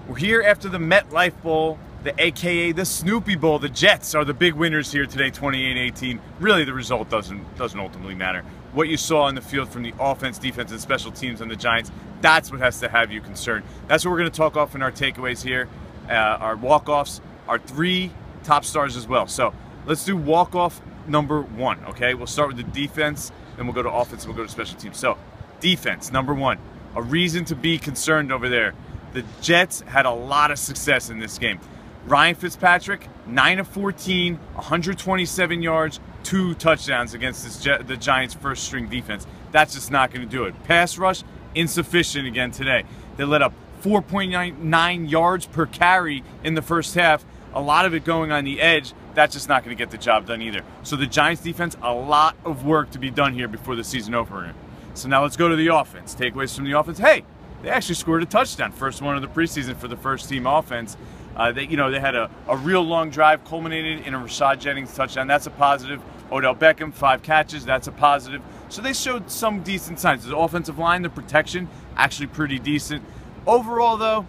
We're here after the MetLife Bowl, the AKA the Snoopy Bowl. The Jets are the big winners here today, 28-18. Really, the result doesn't ultimately matter. What you saw on the field from the offense, defense, and special teams on the Giants, that's what has to have you concerned. That's what we're going to talk off in our takeaways here, our walk-offs, our 3 top stars as well. So let's do walk-off number 1, okay? We'll start with the defense, then we'll go to offense, and we'll go to special teams. So defense, number 1, a reason to be concerned over there. The Jets had a lot of success in this game. Ryan Fitzpatrick, 9 of 14, 127 yards, 2 touchdowns against the Giants' first-string defense. That's just not going to do it. Pass rush, insufficient again today. They let up 4.99 yards per carry in the first half. A lot of it going on the edge. That's just not going to get the job done either. So the Giants' defense, a lot of work to be done here before the season opener. So now let's go to the offense. Takeaways from the offense. Hey, they actually scored a touchdown, first one of the preseason for the first-team offense. They had a real long drive, culminated in a Rashad Jennings touchdown. That's a positive. Odell Beckham, 5 catches. That's a positive. So they showed some decent signs. The offensive line, the protection, actually pretty decent. Overall, though,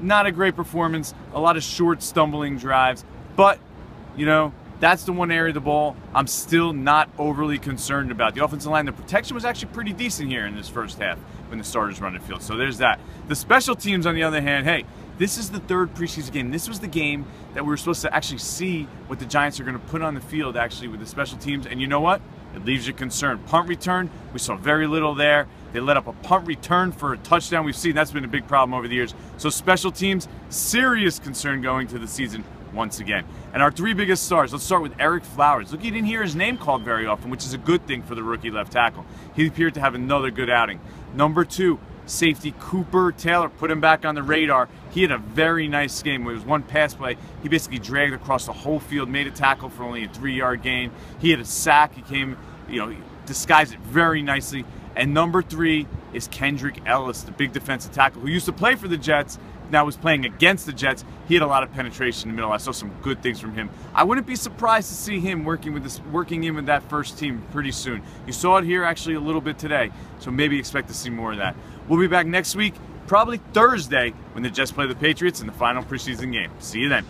not a great performance. A lot of short, stumbling drives. But, that's the one area of the ball I'm still not overly concerned about. The offensive line, the protection was actually pretty decent here in this first half when the starters run the field. So there's that. The special teams, on the other hand, hey, this is the 3rd preseason game. This was the game that we were supposed to actually see what the Giants are going to put on the field actually with the special teams. And you know what? It leaves you concerned. Punt return, we saw very little there. They let up a punt return for a touchdown. We've seen that's been a big problem over the years. So special teams, serious concern going to the season once again. And our 3 biggest stars, let's start with Eric Flowers. Look, you didn't hear his name called very often, which is a good thing for the rookie left tackle. He appeared to have another good outing. Number 2, safety Cooper Taylor, put him back on the radar. He had a very nice game. It was one pass play. He basically dragged across the whole field, made a tackle for only a 3-yard gain. He had a sack. He came, he disguised it very nicely. And number 3 is Kendrick Ellis, the big defensive tackle who used to play for the Jets, now was playing against the Jets. He had a lot of penetration in the middle. I saw some good things from him. I wouldn't be surprised to see him working in with that first team pretty soon. You saw it here actually a little bit today, so maybe expect to see more of that. We'll be back next week, probably Thursday, when the Jets play the Patriots in the final preseason game. See you then.